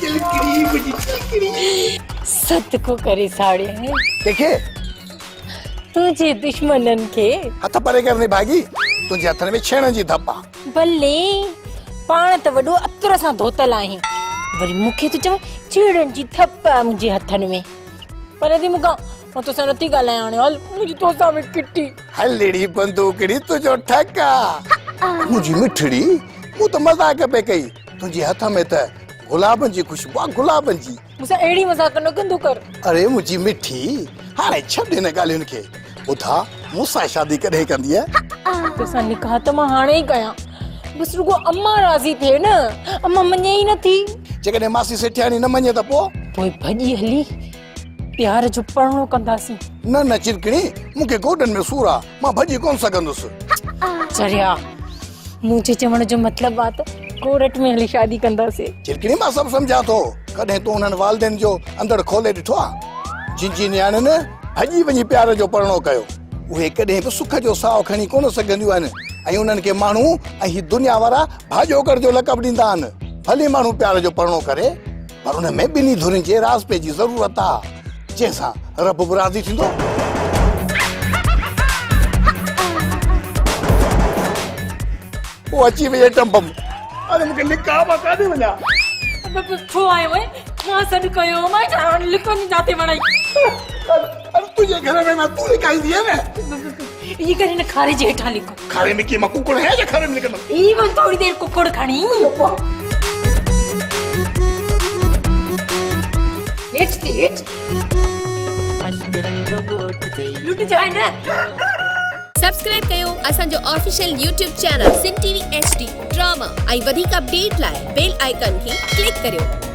चिलकड़ी मुझी चिलकड़ी सत को करे साड़े देखे तुझे दुश्मनन के हथ परे करने भागी तुझे हथन में छेण जी धप्पा भले पाण त वडो अतर सां धोतल आहीं वरी मूंखे तो चवे छेड़न जी थप्पा मुंहिंजे हथन में पर दी मूंखां मां तोसां नथी ॻाल्हायां हाणे हल मुंहिंजी तोसां में किटी हलड़ी बंदूकड़ी तुझो ठका मुझी मिठड़ी मु तो मजाक पे कई तुझे हथ में त गुलाबन जी खुशबू गुलाबन जी मूंसां अहिड़ी मज़ाक न कंदो कर अरे मुझी मिठी हाणे छॾ हिन ॻाल्हियुनि खे ॿुधा मूंसां शादी कॾहिं कंदी आहे तोसां निकाह त मां हाणे ई कयां बस रुगो अम्मा राज़ी थिए न अम्मा मञे ई नथी जेकॾहिं मासी सेठियाणी न मञे त पोइ भॼी हली प्यार जो परणो कंदासीं न न चिरकणी मूंखे गोॾनि में सूर आहे मां भॼी कोन सघंदुसि चरिया मुंहिंजे चवण जो मतिलबु आहे त कोर्ट में हली शादी कंदासीं चिरकणी मां सभु सम्झां थो कॾहिं तूं हुननि वालदेन जो अंदर खोले ॾिठो आहे जिन जी न्याणियुनि भॼी वञी प्यार जो परणो कयो उहे कॾहिं बि सुख जो साहु खणी कोन सघंदियूं आहिनि ऐं उन्हनि खे माण्हू ऐं ही दुनिया वारा भाॼोकर जो लक़ब ॾींदा आहिनि भली माण्हू प्यार जो परणो करे पर हुन में ॿिन्ही धुरियुनि जे राज़ जी ज़रूरत आहे जंहिंसां रब बि राज़ी थींदो वो अची वई टंपम अरे मूंखे निकाह मां काॾे वञा छो आयो है मां सॾु कयो मां हाणे लिखनि जाते वणाई अरे तुझे घर में मां तू निकाईंदी है न ये करे न खारे जे हेठां लिखो खारे में की मां कुकड़ है या खारे में लिखंदो ई वन थोड़ी देर कुकड़ खणी हिट लुट जाए न सब्सक्राइब कयो असांजो ऑफिशियल YouTube चैनल सिन टीवी HD ड्रामा ऐं वधीक अपडेट लाइ बेल आइकन खे क्लिक करियो।